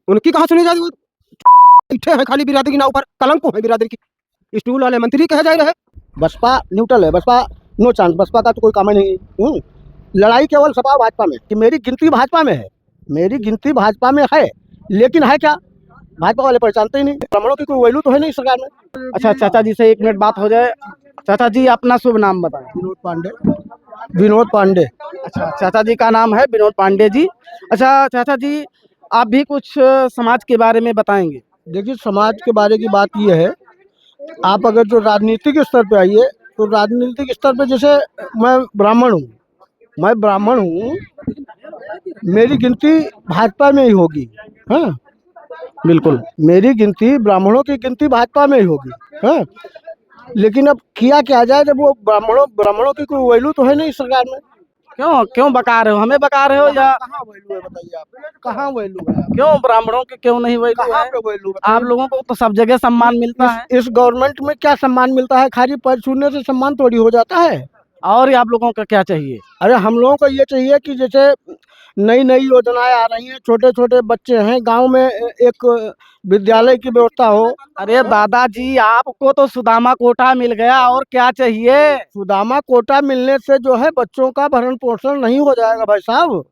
उनकी कहाँ सुनी जाती? बैठे हैं खाली बिरादरी के नाव पर, कलंक है बिरादरी की। स्टूल वाले मंत्री कहे जा रहे हैं। बसपा न्यूट्रल है, बसपा नो चांस, बसपा का तो कोई काम ही नहीं है। लड़ाई केवल सपा भाजपा में कि मेरी गिनती भाजपा में है, मेरी गिनती भाजपा में है, लेकिन है क्या, भाजपा वाले पहचानते ही नहीं। ब्राह्मणों की कोई वैल्यू तो है नहीं सरकार में। अच्छा, चाचा जी से 1 मिनट बात हो जाए। चाचा जी अपना शुभ नाम बताएं। विनोद पांडे। विनोद पांडे। अच्छा, चाचा जी का नाम है विनोद पांडे जी। अच्छा चाचा जी, आप भी कुछ समाज के बारे में बताएंगे? देखिए, समाज के बारे की बात यह है, आप अगर जो राजनीतिक स्तर पे आइए तो राजनीतिक स्तर पे जैसे मैं ब्राह्मण हूँ, मेरी गिनती भाजपा में ही होगी। हाँ, बिल्कुल। मेरी गिनती, ब्राह्मणों की गिनती भाजपा में ही होगी। हाँ, लेकिन अब किया क्या जाए जब वो ब्राह्मणों की कोई वैल्यू तो है नहीं सरकार में। क्यों बका रहे हो? हमें बका रहे हो या कहाँ वैल्यू है बताइए आप, कहाँ वैल्यू है? क्यों ब्राह्मणों के क्यों नहीं वैल्यू कहाँ है? पे वैल्यू? आप लोगों को तो सब जगह सम्मान मिलता है। इस गवर्नमेंट में क्या सम्मान मिलता है? खाली पैर छूने से सम्मान थोड़ी हो जाता है। और आप लोगों का क्या चाहिए? अरे हम लोगों को ये चाहिए कि जैसे नई नई योजनाएं आ रही हैं, छोटे छोटे बच्चे हैं, गांव में एक विद्यालय की व्यवस्था हो। अरे दादाजी, आपको तो सुदामा कोटा मिल गया, और क्या चाहिए? सुदामा कोटा मिलने से जो है बच्चों का भरण पोषण नहीं हो जाएगा भाई साहब।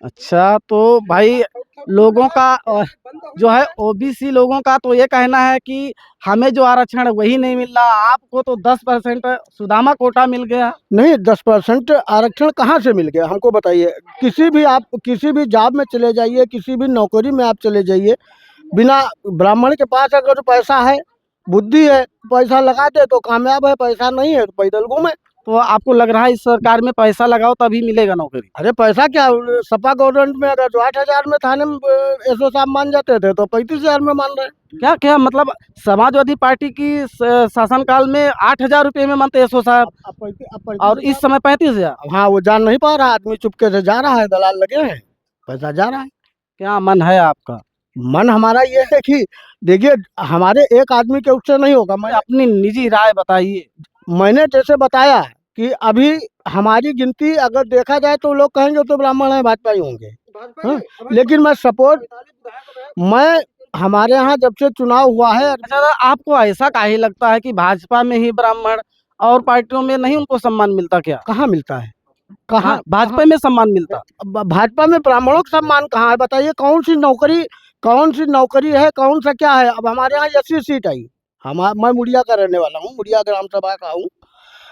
अच्छा, तो भाई लोगों का जो है ओबीसी लोगों का तो ये कहना है कि हमें जो आरक्षण है वही नहीं मिल रहा, आपको तो 10% सुदामा कोटा मिल गया। नहीं, 10% आरक्षण कहाँ से मिल गया हमको बताइए। आप किसी भी जॉब में चले जाइए, किसी भी नौकरी में आप चले जाइए, बिना ब्राह्मण के पास अगर पैसा है, बुद्धि है, पैसा लगा दे तो कामयाब है, पैसा नहीं है तो पैदल घूमे। तो आपको लग रहा है इस सरकार में पैसा लगाओ तभी मिलेगा नौकरी? अरे पैसा क्या, सपा गवर्नमेंट में अगर जो 8,000 में थाने में एसओ साहब मान जाते थे तो 35,000 में मान रहे हैं। क्या क्या मतलब, समाजवादी पार्टी की शासनकाल में 8,000 रुपये में मानते एसओ साहब, और इस समय 35,000? हाँ, वो जान नहीं पा रहा आदमी, चुपके से जा रहा है, दलाल लगे हैं, पैसा जा रहा है। क्या मन है आपका? मन हमारा ये है कि देखिए, हमारे एक आदमी के उससे नहीं होगा। अपनी निजी राय बताइए। मैंने जैसे बताया कि अभी हमारी गिनती अगर देखा जाए तो लोग कहेंगे तो ब्राह्मण है, भाजपा ही होंगे। हाँ? लेकिन मैं हमारे यहाँ जब से चुनाव हुआ है। अच्छा, आपको ऐसा काहे लगता है कि भाजपा में ही ब्राह्मण और पार्टियों में नहीं उनको सम्मान मिलता? क्या कहाँ मिलता है? कहाँ भाजपा में सम्मान मिलता? भाजपा में ब्राह्मणों का सम्मान कहाँ है बताइए? कौन सी नौकरी है, कौन सा क्या है? अब हमारे यहाँ 80 सीट आई। मैं मुड़िया का रहने वाला हूँ, मुड़िया ग्राम सभा का हूँ।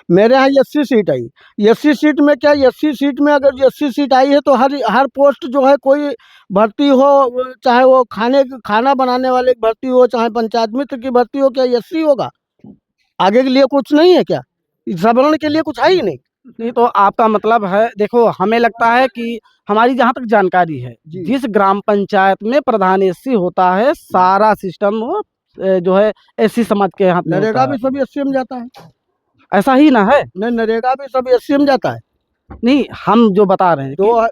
मेरे यहाँ 80 सीट आई। 80 सीट में क्या, 80 सीट में अगर 80 सीट आई है तो हर पोस्ट जो है, कोई भर्ती हो, चाहे वो खाना बनाने वाले की भर्ती हो, चाहे पंचायत मित्र की भर्ती हो, क्या 80 होगा? आगे के लिए कुछ नहीं है क्या? सवर्ण के लिए कुछ है ही नहीं। नहीं, तो आपका मतलब है, देखो हमें लगता है कि हमारी जहाँ तक जानकारी है, जिस ग्राम पंचायत में प्रधान एससी होता है, सारा सिस्टम वो जो है एससी समाज के हाथ में होता नरेगा है। भी सभी 80 में जाता है। ऐसा ही ना है? नहीं, नरेगा भी सभी 80 में जाता है। नहीं, हम जो बता रहे हैं तो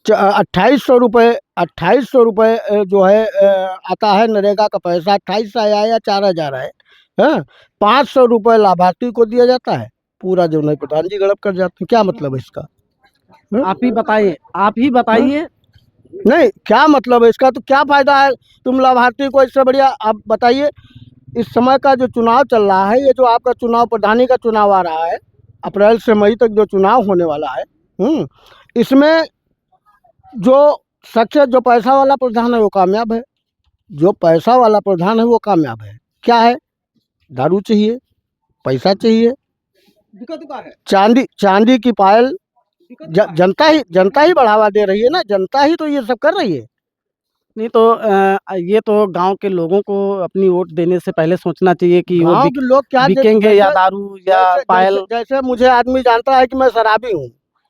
2800 रुपये जो है आता है नरेगा का पैसा। 2800 आया या 4,000 है। 500 रुपये लाभार्थी को दिया जाता है, पूरा जो नहीं प्रधान जी गड़प कर जाते हैं। क्या मतलब है इसका? आप ही बताइए। नहीं, क्या मतलब है इसका? तो क्या फायदा है तुम लाभार्थी को? इससे बढ़िया आप बताइए, इस समय का जो चुनाव चल रहा है, ये जो आपका चुनाव, प्रधानी का चुनाव आ रहा है, अप्रैल से मई तक जो चुनाव होने वाला है, इसमें जो सक्सेस, जो पैसा वाला प्रधान है वो कामयाब है। जो पैसा वाला प्रधान है वो कामयाब है। क्या है? दारू चाहिए, पैसा चाहिए, चांदी की पायल। जनता ही बढ़ावा दे रही है ना, जनता ही तो ये सब कर रही है। नहीं तो ये तो गांव के लोगों को अपनी वोट देने से पहले सोचना चाहिए कि वो गाँव के लोग क्या बिकेंगे या दारू या पायल। जैसे मुझे आदमी जानता है कि मैं शराबी हूँ,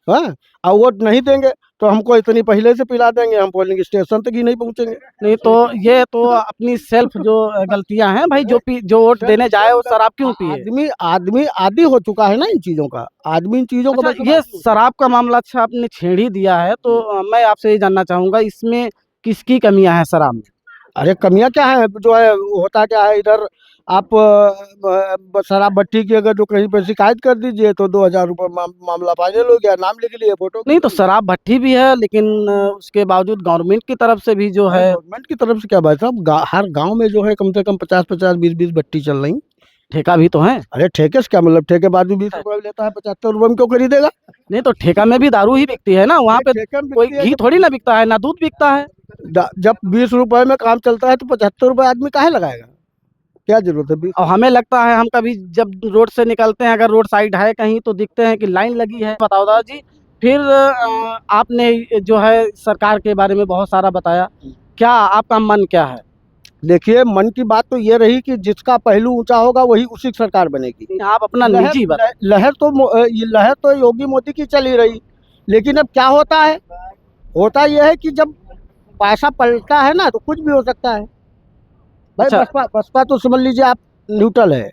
हाँ, और वोट नहीं देंगे तो हमको इतनी पहले से पिला देंगे, हम पोलिंग स्टेशन तक ही नहीं पहुँचेंगे। नहीं तो ये तो अपनी सेल्फ जो गलतियां हैं भाई, जो वोट देने जाए वो शराब क्यों पिए? आदमी आदी हो चुका है ना इन चीजों का। आदमी इन चीजों अच्छा, को ये शराब का मामला अच्छा आपने छेड़ ही दिया है, तो मैं आपसे ये जानना चाहूंगा, इसमें किसकी कमियां हैं शराब में? अरे कमियां क्या है जो है, होता क्या है इधर, आप शराब भट्टी की अगर जो कहीं पर शिकायत कर दीजिए तो 2,000 रुपये मामला फाइनल हो गया, नाम लिख लिए, फोटो नहीं तो शराब भट्टी भी है, लेकिन उसके बावजूद गवर्नमेंट की तरफ से भी जो है गवर्नमेंट की तरफ से क्या भाई साहब, हर गांव में जो है कम से कम 50-50, 20-20 भट्टी चल रही। ठेका भी तो है। अरे ठेके से क्या मतलब, ठेके बाद भी 20 रुपये लेता है, 75 रुपये में क्यों खरीदेगा? नहीं तो ठेका में भी दारू ही बिकती है ना, वहाँ पे ठेके में कोई बिकती है घी थोड़ी ना बिकता है, ना दूध बिकता है। जब 20 रुपए में काम चलता है तो 75 रुपये आदमी काहे लगाएगा? क्या जरूरत है 20? और हमें लगता है, हम कभी जब रोड से निकलते हैं, अगर रोड साइड है कहीं, तो दिखते हैं कि लाइन लगी है। बताओ दादाजी, फिर आपने जो है सरकार के बारे में बहुत सारा बताया, क्या आपका मन क्या है? देखिए, मन की बात तो ये रही कि जिसका पहलू ऊंचा होगा वही उसी की सरकार बनेगी। आप अपना निजी बता। लहर तो योगी मोदी की चली रही, लेकिन अब क्या होता है, होता यह है कि जब पैसा पलटता है ना तो कुछ भी हो सकता है भाई। अच्छा। बसपा तो समझ लीजिए आप न्यूट्रल है,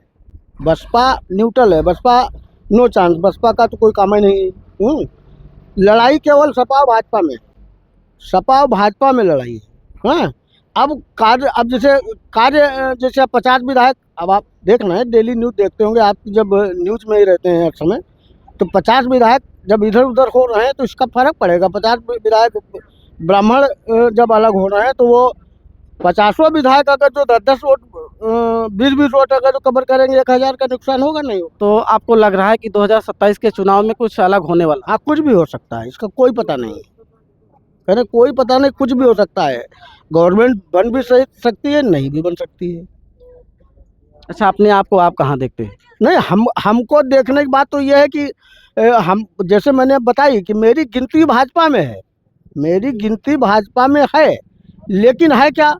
बसपा न्यूट्रल है, बसपा नो चांस, बसपा का तो कोई काम ही नहीं है। लड़ाई केवल सपा और भाजपा में, सपा और भाजपा में लड़ाई है। हाँ, अब जैसे 50 विधायक, अब आप देखना है, डेली न्यूज़ देखते होंगे आप, जब न्यूज़ में ही रहते हैं हर समय, तो 50 विधायक जब इधर उधर हो रहे हैं तो इसका फर्क पड़ेगा। 50 विधायक ब्राह्मण जब अलग हो रहे हैं तो वो 50 विधायक अगर जो 10-10 वोट, 20-20 वोट अगर जो कवर करेंगे, 1,000 का नुकसान होगा नहीं होगा? तो आपको लग रहा है कि 2027 के चुनाव में कुछ अलग होने वाला? हाँ, कुछ भी हो सकता है, इसका कोई पता नहीं, अरे कोई पता नहीं, कुछ भी हो सकता है। गवर्नमेंट बन भी सकती है, नहीं भी बन सकती है। अच्छा, अपने आप को आप कहाँ देखते हैं? नहीं, हमको देखने की बात तो यह है कि हम, जैसे मैंने बताई कि मेरी गिनती भाजपा में है, मेरी गिनती भाजपा में है, लेकिन है क्या,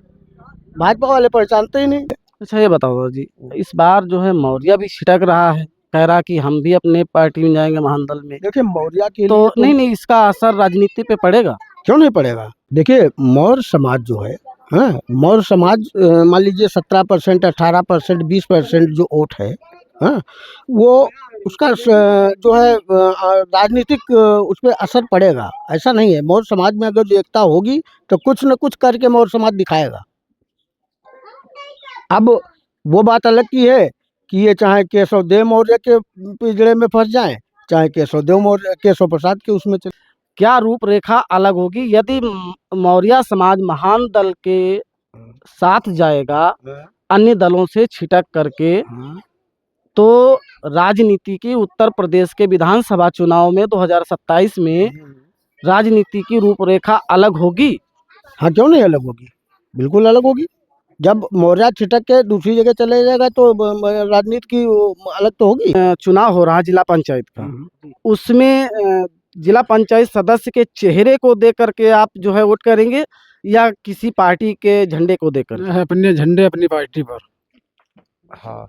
भाजपा वाले पहचानते ही नहीं। अच्छा ये बताओ जी, इस बार जो है मौर्या भी छिटक रहा है, कह रहा कि हम भी अपने पार्टी में जाएंगे महादल में। देखिए, मौर्य के तो लिए नहीं, इसका असर राजनीति पे पड़ेगा? क्यों नहीं पड़ेगा? देखिए, मौर्य समाज जो है, हाँ, मौर्य समाज मान लीजिए 17%, 18%, 20% जो वोट है, हाँ, वो उसका जो है राजनीतिक उस पर असर पड़ेगा, ऐसा नहीं है। मौर्य समाज में अगर जो एकता होगी तो कुछ न कुछ करके मौर्य समाज दिखाएगा। अब वो बात अलग की है कि ये चाहे केशव देव मौर्य के पिंजड़े में फंस जाएं, चाहे केशव प्रसाद के उसमें चले। क्या रूपरेखा अलग होगी यदि मौर्य समाज महान दल के साथ जाएगा, अन्य दलों से छिटक करके? तो राजनीति की उत्तर प्रदेश के विधानसभा चुनाव में 2027 में राजनीति की रूपरेखा अलग होगी? हाँ, क्यों नहीं अलग होगी, बिल्कुल अलग होगी। जब मौर्य छिटक के दूसरी जगह चले जाएगा तो राजनीति की अलग तो होगी। चुनाव हो रहा है जिला पंचायत का, उसमें जिला पंचायत सदस्य के चेहरे को देख करके आप जो है वोट करेंगे, या किसी पार्टी के झंडे को देकर? अपने झंडे अपनी पार्टी पर। हाँ,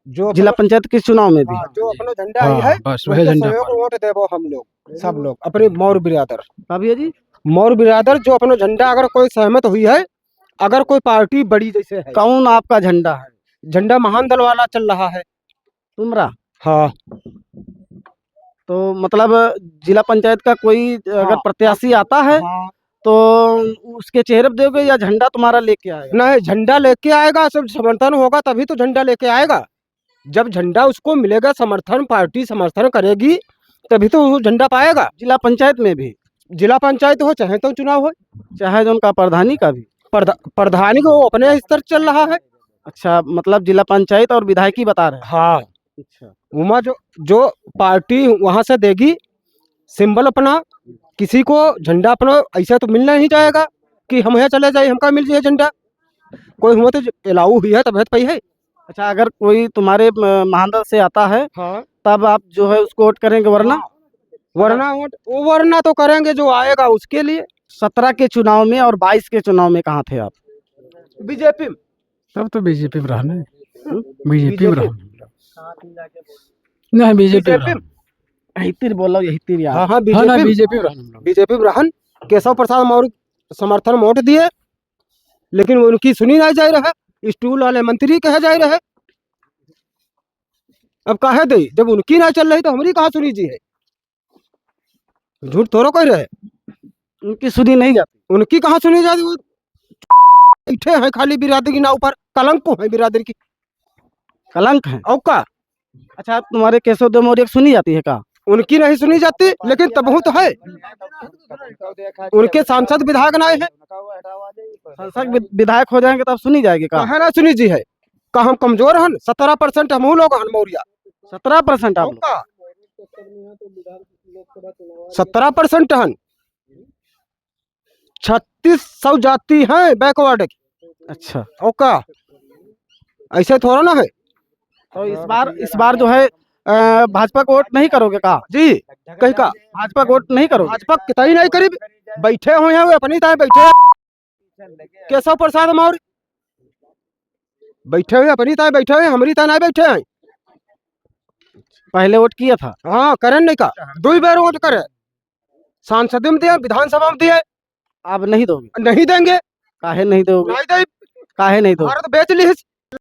जो जिला पंचायत के चुनाव में भी? हाँ, जो अपना झंडा ही है, बस वही वही झंडा सहयोग वोट देवो हम लोग, सब लोग अपने मौर्य बिरादर। अभी जी मौर्य बिरादर जो अपना झंडा, अगर कोई सहमत हुई है, अगर कोई पार्टी बड़ी जैसे है, कौन आपका झंडा है? झंडा महान दल वाला चल रहा है। तुमरा? हाँ, तो मतलब जिला पंचायत का कोई अगर हाँ, प्रत्याशी आता है हाँ, तो उसके चेहरे पे दोगे, या झंडा तुम्हारा लेके आएगा? नहीं, झंडा लेके आएगा, सब समर्थन होगा तभी तो झंडा लेके आएगा। जब झंडा उसको मिलेगा, समर्थन, पार्टी समर्थन करेगी, तभी तो वो झंडा पाएगा। जिला पंचायत में भी? जिला पंचायत हो चाहे तो चुनाव हो, चाहे जो उनका प्रधानी का भी? प्रधानी को अपने स्तर चल रहा है। अच्छा, मतलब जिला पंचायत और विधायकी बता रहे हैं? हाँ, अच्छा। उमा जो पार्टी वहां से देगी सिंबल अपना, किसी को झंडा अपना ऐसा तो मिलना ही जाएगा कि हम यहाँ चले जाए हमका मिल जाए झंडा। कोई हुआ तो अलाउ हुई है तब पाई है। अच्छा, अगर कोई तुम्हारे महादल से आता है, हाँ, तब आप जो है उसको वोट करेंगे, वरना? वरना तो करेंगे जो आएगा उसके लिए। 17 के चुनाव में और 22 के चुनाव में कहाँ थे आप? बीजेपी में। तब तो बीजेपी में रहने, बीजेपी में रहने, नहीं बीजेपी में यही तीर बोलो, यही तीर यार। हाँ, हाँ ना, बीजेपी में रहने। बीजेपी में रहन। केशव प्रसाद मौर्य समर्थन वोट दिए, लेकिन उनकी सुनी नहीं जा रहा है, स्टूल वाले मंत्री कहे जा रहे। अब काहे दे, जब उनकी नहीं चल रही तो हमारी कहाँ सुनी जी है? झूठ थोड़ा कह रहे, उनकी सुनी नहीं जाती। उनकी कहाँ सुनी जाती? वो बैठे हैं खाली बिरादरी के नाव पर, कलंक को है बिरादरी की। कलंक है। और का अच्छा, तुम्हारे केशव देव मौर्य की सुनी जाती है का? उनकी नहीं सुनी जाती, लेकिन तबहू तो है। उनके सांसद विधायक नाए हैं। संसद विधायक हो जाएंगे तब सुनी जाएगी का? कहे ना सुनी जी है का हम कमजोर हन? 17% हम लोग हन मौर्या। 17% आप लोग? 17% हन। 3600 जाति हैं बैकवर्ड की। अच्छा, और का ऐसे थोड़ा ना है तो इस बार जो है भाजपा को वोट नहीं करोगे का? जी। कहीं का भाजपा को वोट नहीं करोगे? भाजपा कितना नहीं करीब बैठे हुए हैं, वे अपनी तरह बैठे हैं। केशव प्रसाद मौर्य बैठे हुए अपनी तरह बैठे हुए, हमारी तरह नहीं बैठे हैं। पहले वोट किया था? हाँ करें नहीं का 2 बार वोट करे, सांसद में दिया, विधानसभा में दिए। आप नहीं दोगे? नहीं देंगे, काहे नहीं दोगे? नहीं दे, काहे नहीं दोगे? भारत बेच ली।